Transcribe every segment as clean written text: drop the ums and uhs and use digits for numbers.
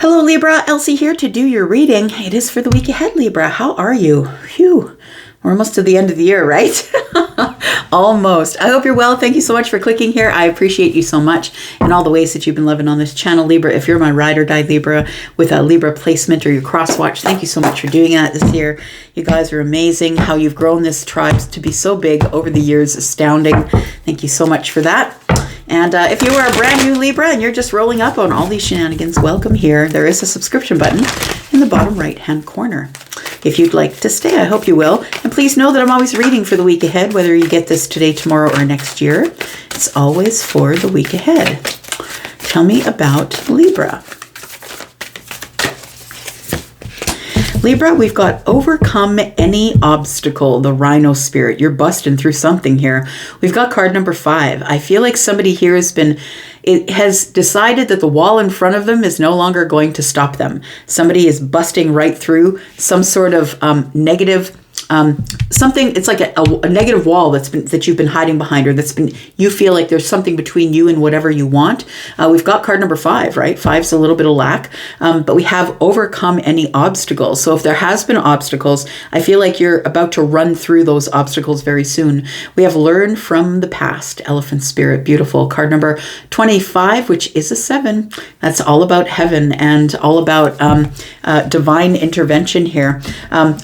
Hello Libra, Elsie here to do your reading. It is for the week ahead, Libra. How are you? Phew, we're almost to the end of the year, right? Almost. I hope you're well. Thank you so much for clicking here. I appreciate you so much and all the ways that you've been loving on this channel, Libra. If you're my ride or die Libra with a Libra placement or your cross watch, thank you so much for doing that this year. You guys are amazing. How you've grown this tribe to be so big over the years, astounding. Thank you so much for that. And if you are a brand new Libra and you're just rolling up on all these shenanigans, welcome here. There is a subscription button in the bottom right-hand corner. If you'd like to stay, I hope you will. And please know that I'm always reading for the week ahead, whether you get this today, tomorrow, or next year. It's always for the week ahead. Tell me about Libra. Libra, we've got overcome any obstacle, the rhino spirit. You're busting through something here. We've got card number 5. I feel like somebody here has decided that the wall in front of them is no longer going to stop them. Somebody is busting right through some sort of negative something. It's like a negative wall that you've been hiding behind, or you feel like there's something between you and whatever you want. We've got card number 5, right? 5's a little bit of lack, but we have overcome any obstacles. So if there has been obstacles, I feel like you're about to run through those obstacles very soon. We have learned from the past, elephant spirit, beautiful. Card number 25, which is a 7. That's all about heaven and all about divine intervention here.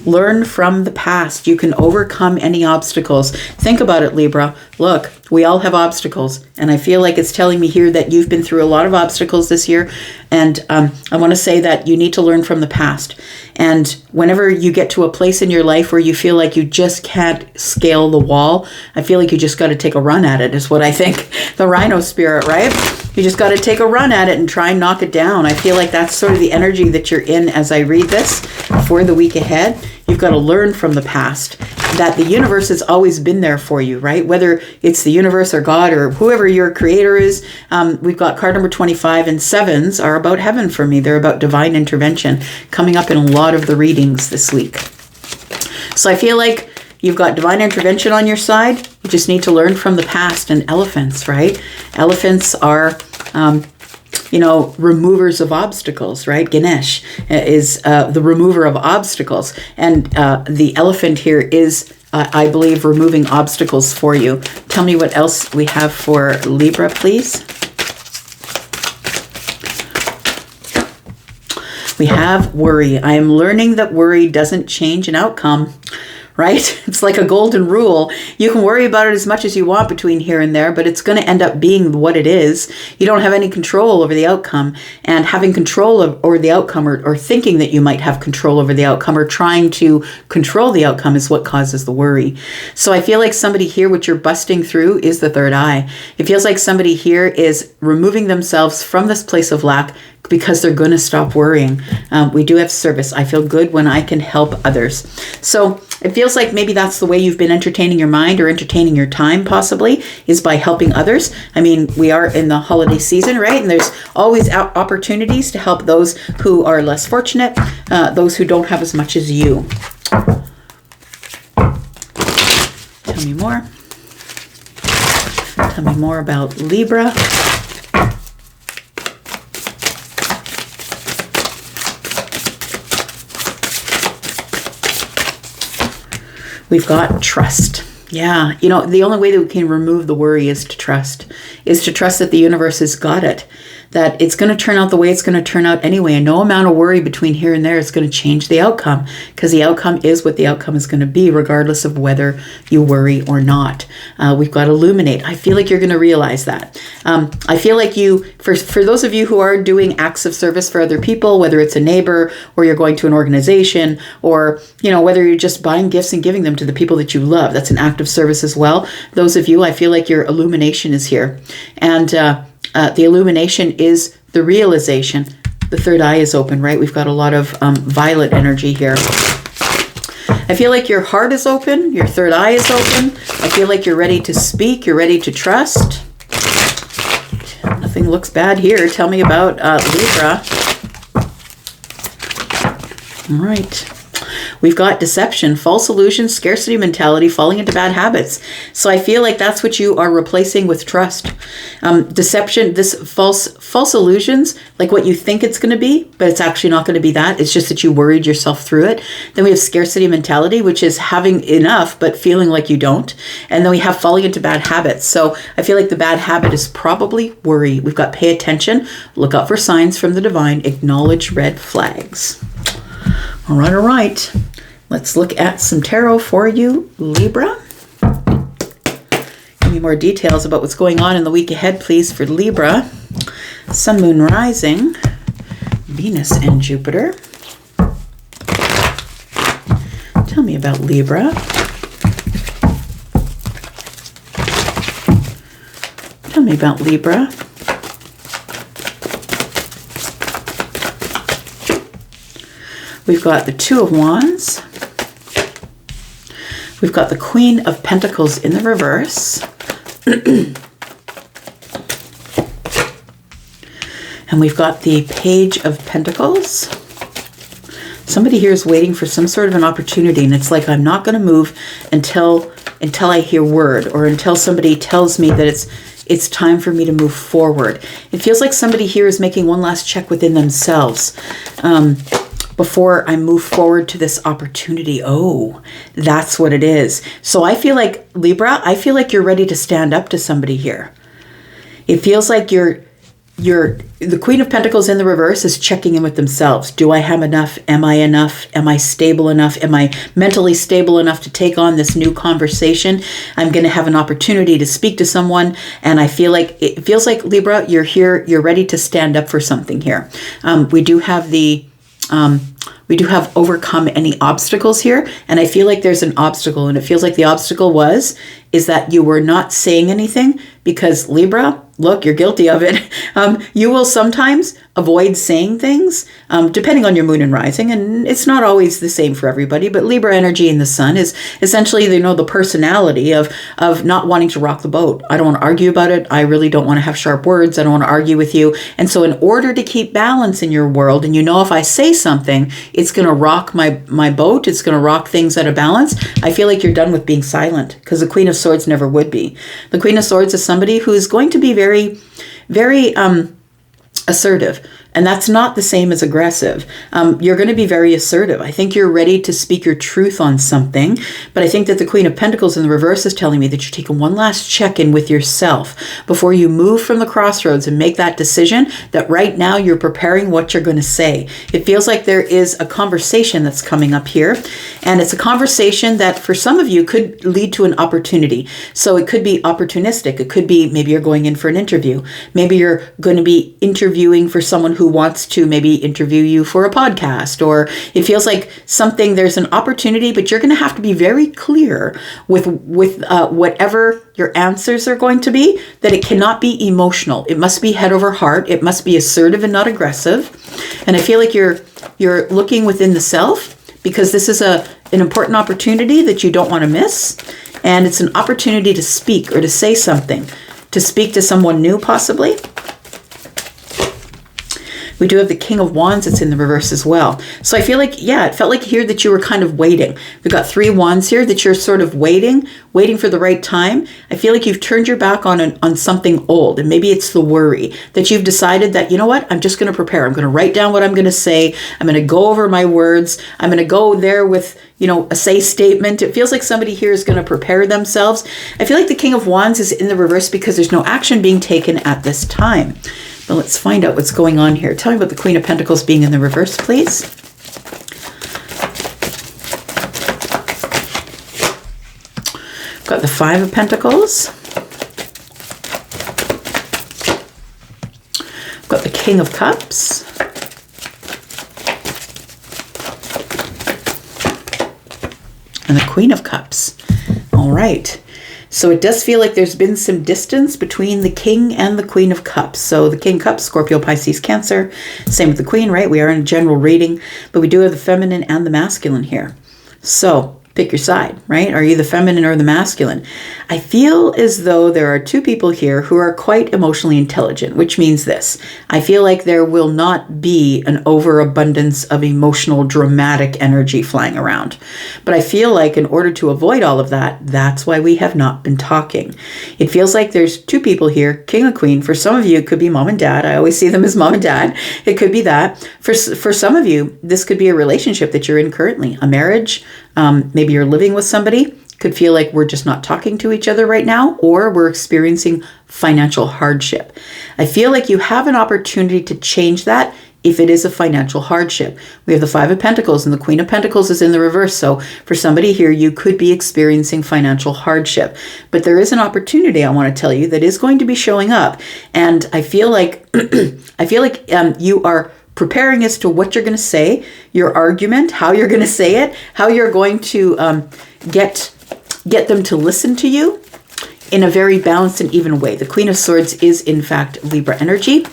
Learn from the past. You can overcome any obstacles. Think about it, Libra. Look, we all have obstacles, and I feel like it's telling me here that you've been through a lot of obstacles this year, and I want to say that you need to learn from the past. And whenever you get to a place in your life where you feel like you just can't scale the wall, I feel like you just got to take a run at it, is what I think. The rhino spirit, right? You just got to take a run at it and try and knock it down. I feel like that's sort of the energy that you're in as I read this for the week ahead. You've got to learn from the past that the universe has always been there for you, right? Whether it's the universe or God or whoever your creator is. We've got card number 25, and 7s are about heaven for me. They're about divine intervention coming up in a lot of the readings this week. So I feel like you've got divine intervention on your side. You just need to learn from the past. And elephants, right? Elephants are removers of obstacles, right? Ganesh is the remover of obstacles. And the elephant here is, I believe, removing obstacles for you. Tell me what else we have for Libra, please. We have worry. I am learning that worry doesn't change an outcome. Right? It's like a golden rule. You can worry about it as much as you want between here and there, but it's going to end up being what it is. You don't have any control over the outcome, and having control over the outcome, or thinking that you might have control over the outcome, or trying to control the outcome, is what causes the worry. So I feel like somebody here, what you're busting through is the third eye. It feels like somebody here is removing themselves from this place of lack because they're going to stop worrying. We do have service. I feel good when I can help others. So it feels like maybe that's the way you've been entertaining your mind or entertaining your time, possibly, is by helping others. I mean, we are in the holiday season, right? And there's always opportunities to help those who are less fortunate, those who don't have as much as you. Tell me more. Tell me more about Libra. We've got trust. Yeah, the only way that we can remove the worry is to trust that the universe has got it, that it's going to turn out the way it's going to turn out anyway. And no amount of worry between here and there is going to change the outcome, because the outcome is what the outcome is going to be, regardless of whether you worry or not. We've got illuminate. I feel like you're going to realize that. I feel like for those of you who are doing acts of service for other people, whether it's a neighbor or you're going to an organization, or, whether you're just buying gifts and giving them to the people that you love, that's an act of service as well. Those of you, I feel like your illumination is here. And the illumination is the realization. The third eye is open, right? We've got a lot of violet energy here. I feel like your heart is open. Your third eye is open. I feel like you're ready to speak. You're ready to trust. Nothing looks bad here. Tell me about Libra. All right. we've got deception, false illusions, scarcity mentality, falling into bad habits. So I feel like that's what you are replacing with trust. Deception, this false illusions, like what you think it's going to be, but it's actually not going to be that. It's just that you worried yourself through it. Then we have scarcity mentality, which is having enough, but feeling like you don't. And then we have falling into bad habits. So I feel like the bad habit is probably worry. We've got pay attention, look out for signs from the divine, acknowledge red flags. All right. Let's look at some tarot for you, Libra. Give me more details about what's going on in the week ahead, please, for Libra. Sun, Moon, Rising, Venus, and Jupiter. Tell me about Libra. Tell me about Libra. We've got the Two of Wands. We've got the Queen of Pentacles in the reverse. And we've got the Page of Pentacles. Somebody here is waiting for some sort of an opportunity, and it's like, I'm not going to move until I hear word, or until somebody tells me that it's time for me to move forward. It feels like somebody here is making one last check within themselves. Before I move forward to this opportunity. Oh, that's what it is. So I feel like, Libra, I feel like you're ready to stand up to somebody here. It feels like the Queen of Pentacles in the reverse is checking in with themselves. Do I have enough? Am I enough? Am I stable enough? Am I mentally stable enough to take on this new conversation? I'm going to have an opportunity to speak to someone. And I feel like, it feels like, Libra, you're here, you're ready to stand up for something here. We do have overcome any obstacles here. And I feel like there's an obstacle, and it feels like the obstacle is that you were not saying anything, because Libra, look, you're guilty of it. You will sometimes avoid saying things, depending on your moon and rising. And it's not always the same for everybody, but Libra energy in the sun is essentially, the personality of not wanting to rock the boat. I don't want to argue about it. I really don't want to have sharp words. I don't want to argue with you. And so in order to keep balance in your world, and if I say something, it's going to rock my boat. It's going to rock things out of balance. I feel like you're done with being silent, because the Queen of Swords never would be. The Queen of Swords is somebody who's going to be very, very assertive. And that's not the same as aggressive. You're going to be very assertive. I think you're ready to speak your truth on something. But I think that the Queen of Pentacles in the reverse is telling me that you're taking one last check-in with yourself before you move from the crossroads and make that decision, that right now you're preparing what you're going to say. It feels like there is a conversation that's coming up here. And it's a conversation that for some of you could lead to an opportunity. So it could be opportunistic. It could be maybe you're going in for an interview. Maybe you're going to be interviewing for someone who wants to maybe interview you for a podcast, or it feels like there's an opportunity, but you're going to have to be very clear with whatever your answers are going to be, that it cannot be emotional. It must be head over heart. It must be assertive and not aggressive. And I feel like you're looking within the self, because this is an important opportunity that you don't want to miss. And it's an opportunity to speak or to say something, to speak to someone new possibly. We do have the King of Wands that's in the reverse as well. So I feel like, it felt like here that you were kind of waiting. We've got 3 wands here that you're sort of waiting for the right time. I feel like you've turned your back on something old, and maybe it's the worry that you've decided that, you know what, I'm just going to prepare. I'm going to write down what I'm going to say. I'm going to go over my words. I'm going to go there with, a say statement. It feels like somebody here is going to prepare themselves. I feel like the King of Wands is in the reverse because there's no action being taken at this time. But let's find out what's going on here. Tell me about the Queen of Pentacles being in the reverse, please. Got the 5 of Pentacles. Got the King of Cups. And the Queen of Cups. All right. So it does feel like there's been some distance between the King and the Queen of Cups. So the King Cups, Scorpio, Pisces, Cancer. Same with the Queen, right? We are in a general reading, but we do have the feminine and the masculine here. So Pick your side, right? Are you the feminine or the masculine? I feel as though there are two people here who are quite emotionally intelligent, which means this. I feel like there will not be an overabundance of emotional, dramatic energy flying around. But I feel like in order to avoid all of that, that's why we have not been talking. It feels like there's two people here, king and queen. For some of you, it could be mom and dad. I always see them as mom and dad. It could be that. For some of you, this could be a relationship that you're in currently, a marriage. Maybe you're living with somebody. Could feel like we're just not talking to each other right now, or we're experiencing financial hardship. I feel like you have an opportunity to change that if it is a financial hardship. We have the Five of Pentacles and the Queen of Pentacles is in the reverse. So for somebody here, you could be experiencing financial hardship. But there is an opportunity, I want to tell you, that is going to be showing up. And I feel like you are preparing as to what you're going to say, your argument, how you're going to say it, how you're going to get them to listen to you in a very balanced and even way. The Queen of Swords is, in fact, Libra energy.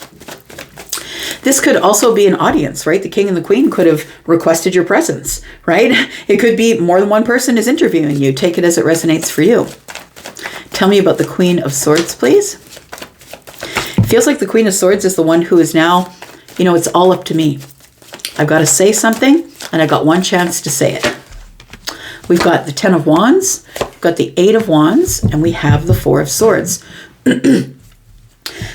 This could also be an audience, right? The king and the queen could have requested your presence, right? It could be more than one person is interviewing you. Take it as it resonates for you. Tell me about the Queen of Swords, please. It feels like the Queen of Swords is the one who is now, it's all up to me. I've got to say something, and I got one chance to say it. We've got the Ten of Wands, we've got the Eight of Wands, and we have the Four of Swords.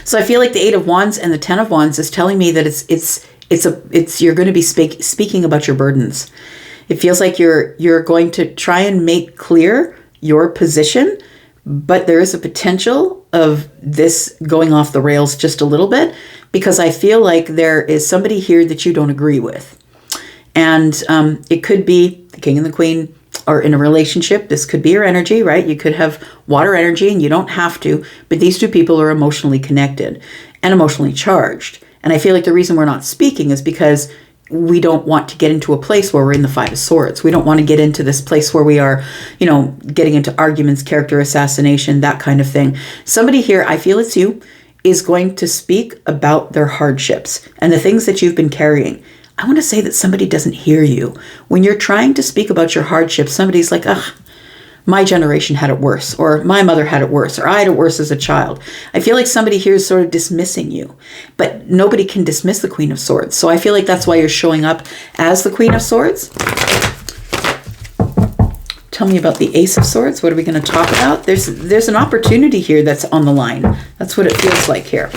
So I feel like the Eight of Wands and the Ten of Wands is telling me that you're going to be speaking about your burdens. It feels like you're going to try and make clear your position, but there is a potential of this going off the rails just a little bit, because I feel like there is somebody here that you don't agree with. And it could be the king and the queen are in a relationship. This could be your energy, right? You could have water energy and you don't have to, but these two people are emotionally connected and emotionally charged. And I feel like the reason we're not speaking is because we don't want to get into a place where we're in the Five of Swords. We don't want to get into this place where we are, getting into arguments, character assassination, that kind of thing. Somebody here, I feel it's you, is going to speak about their hardships and the things that you've been carrying. I want to say that somebody doesn't hear you. When you're trying to speak about your hardships, somebody's like, my generation had it worse, or my mother had it worse, or I had it worse as a child. I feel like somebody here is sort of dismissing you, but nobody can dismiss the Queen of Swords. So I feel like that's why you're showing up as the Queen of Swords. Tell me about the Ace of Swords. What are we going to talk about? There's an opportunity here that's on the line. That's what it feels like here.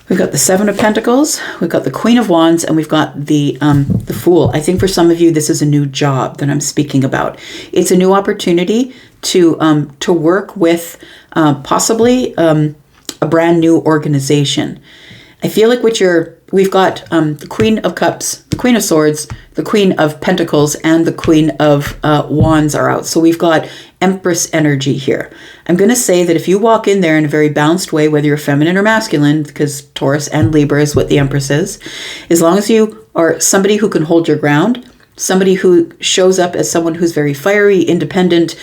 We've got the Seven of Pentacles, we've got the Queen of Wands, and we've got the Fool. I think for some of you, this is a new job that I'm speaking about. It's a new opportunity to work with possibly a brand new organization. I feel like we've got the Queen of Cups, the Queen of Swords, the Queen of Pentacles, and the Queen of Wands are out. So we've got Empress energy here. I'm going to say that if you walk in there in a very balanced way, whether you're feminine or masculine, because Taurus and Libra is what the Empress is, as long as you are somebody who can hold your ground, somebody who shows up as someone who's very fiery, independent,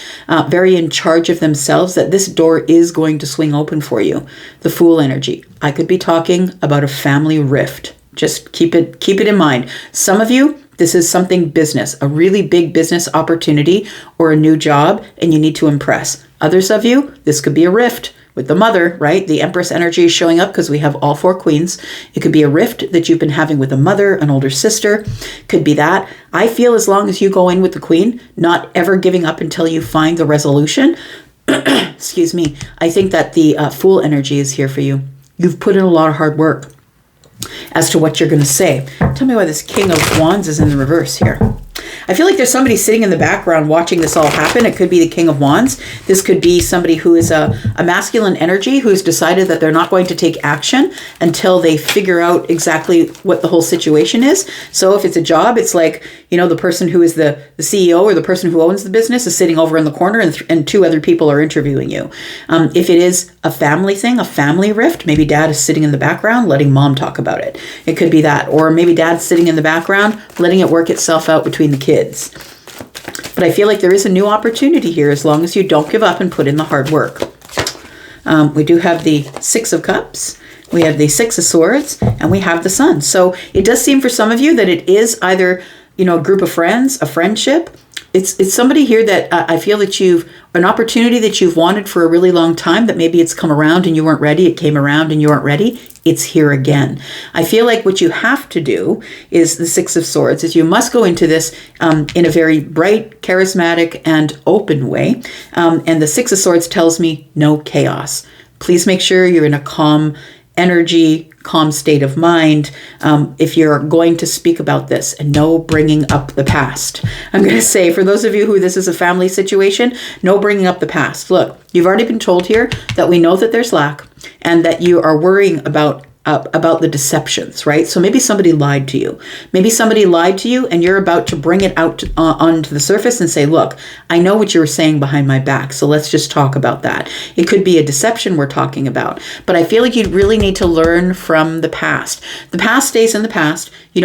very in charge of themselves, that this door is going to swing open for you. The Fool energy. I could be talking about a family rift. Just keep it in mind. Some of you, this is something business, a really big business opportunity or a new job, and you need to impress. Others of you, this could be a rift with the mother, right? The Empress energy is showing up because we have all four queens. It could be a rift that you've been having with a mother, an older sister. Could be that. I feel as long as you go in with the queen, not ever giving up until you find the resolution, excuse me, I think that the Fool energy is here for you. You've put in a lot of hard work as to what you're going to say. Tell me why this King of Wands is in the reverse here. I feel like there's somebody sitting in the background watching this all happen. It could be the King of Wands. This could be somebody who is a masculine energy who's decided that they're not going to take action until they figure out exactly what the whole situation is. So if it's a job, it's like, the person who is the CEO or the person who owns the business is sitting over in the corner and two other people are interviewing you. If it is a family thing, a family rift, maybe dad is sitting in the background letting mom talk about it. It could be that. Or maybe dad's sitting in the background letting it work itself out between the kids. But I feel like there is a new opportunity here as long as you don't give up and put in the hard work. We do have the Six of Cups. we have the Six of Swords, and we have the Sun. So it does seem for some of you that it is either, a group of friends, a friendship. It's somebody here that I feel that an opportunity that you've wanted for a really long time, that maybe it's come around and you weren't ready. It came around and you weren't ready. It's here again. I feel like what you have to do is the Six of Swords, is you must go into this in a very bright, charismatic, and open way. And the Six of Swords tells me no chaos. Please make sure you're in a calm energy, calm state of mind if you're going to speak about this, and no bringing up the past. I'm going to say, for those of you who this is a family situation, no bringing up the past. Look, you've already been told here that we know that there's lack and that you are worrying about the deceptions, right? So maybe somebody lied to you. Maybe somebody lied to you and you're about to bring it out onto the surface and say, look, I know what you were saying behind my back, so let's just talk about that. It could be a deception we're talking about, but I feel like you really need to learn from the past. The past stays in the past. You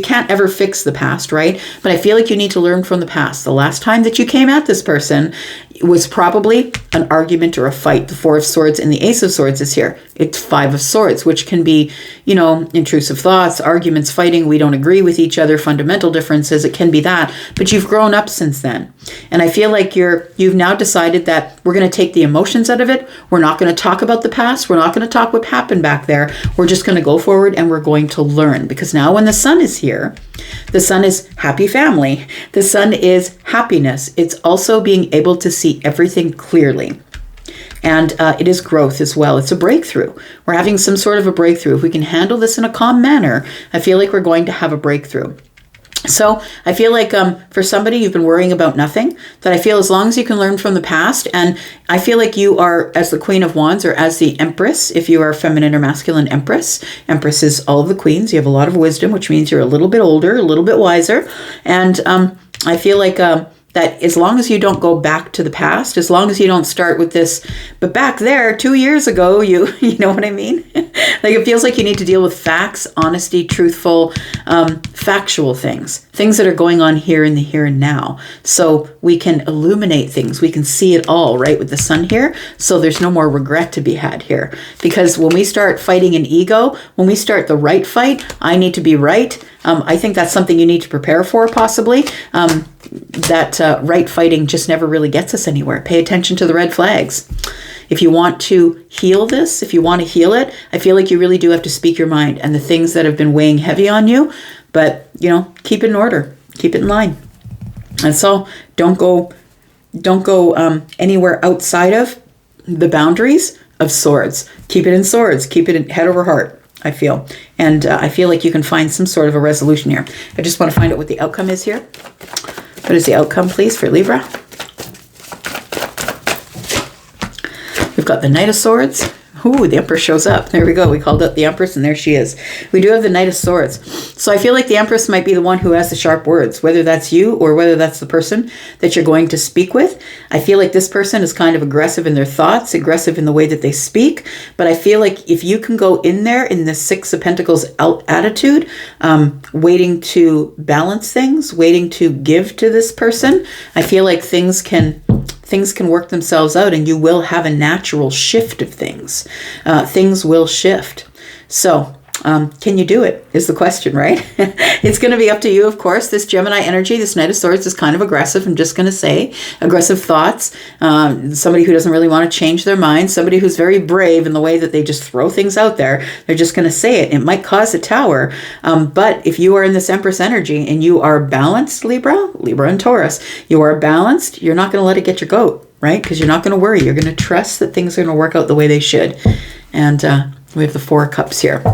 can't ever fix the past, right? But I feel like you need to learn from the past. The last time that you came at this person was probably an argument or a fight. The Four of Swords and the Ace of Swords is here. It's Five of Swords, which can be, intrusive thoughts, arguments, fighting. We don't agree with each other, fundamental differences. It can be that, but you've grown up since then. And I feel like you've now decided that we're going to take the emotions out of it. We're not going to talk about the past. We're not going to talk what happened back there. We're just going to go forward and we're going to learn, because now when the Sun is here, the Sun is happy family. The Sun is happiness. It's also being able to see everything clearly. And it is growth as well. It's a breakthrough. We're having some sort of a breakthrough. If we can handle this in a calm manner, I feel like we're going to have a breakthrough. So I feel like for somebody, you've been worrying about nothing, that I feel as long as you can learn from the past, and I feel like you are, as the Queen of Wands or as the Empress, if you are feminine or masculine Empress is all of the queens. You have a lot of wisdom, which means you're a little bit older, a little bit wiser. And I feel like that as long as you don't go back to the past, as long as you don't start with this, but back there 2 years ago, you know what I mean? Like, it feels like you need to deal with facts, honesty, truthful, factual things that are going on here in the here and now. So we can illuminate things. We can see it all, right? With the Sun here. So there's no more regret to be had here. Because when we start fighting an ego, when we start the right fight, I need to be right. I think that's something you need to prepare for, possibly. That right fighting just never really gets us anywhere. Pay attention to the red flags. If you want to heal this, if you want to heal it, I feel like you really do have to speak your mind and the things that have been weighing heavy on you. But, keep it in order. Keep it in line. And so don't go anywhere outside of the boundaries of Swords. Keep it in Swords. Keep it in head over heart, I feel. And I feel like you can find some sort of a resolution here. I just want to find out what the outcome is here. What is the outcome, please, for Libra? We've got the Knight of Swords. Ooh, the Empress shows up. There we go. We called out the Empress, and there she is. We do have the Knight of Swords. So I feel like the Empress might be the one who has the sharp words, whether that's you or whether that's the person that you're going to speak with. I feel like this person is kind of aggressive in their thoughts, aggressive in the way that they speak. But I feel like if you can go in there in the Six of Pentacles attitude, waiting to balance things, waiting to give to this person, I feel like things can work themselves out, and you will have a natural shift of things. Things will shift. So can you do it is the question, right? It's going to be up to you, of course. This Gemini energy, this Knight of Swords, is kind of aggressive. I'm just going to say aggressive thoughts. Somebody who doesn't really want to change their mind. Somebody who's very brave in the way that they just throw things out there. They're just going to say it. It might cause a tower. But if you are in this Empress energy and you are balanced, Libra and Taurus, you are balanced, you're not going to let it get your goat, right? Because you're not going to worry. You're going to trust that things are going to work out the way they should. And we have the Four of Cups here.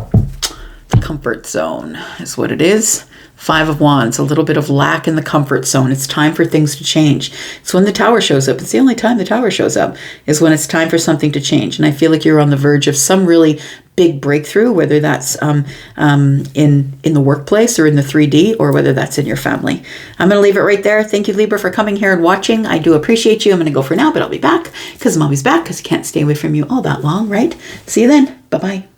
The comfort zone is what it is. Five of Wands, a little bit of lack in the comfort zone. It's time for things to change. It's when the Tower shows up. It's the only time the Tower shows up is when it's time for something to change. And I feel like you're on the verge of some really big breakthrough, whether that's in the workplace or in the 3D, or whether that's in your family. I'm going to leave it right there. Thank you, Libra, for coming here and watching. I do appreciate you. I'm going to go for now, but I'll be back because I'm always back, because I can't stay away from you all that long, right? See you then. Bye-bye.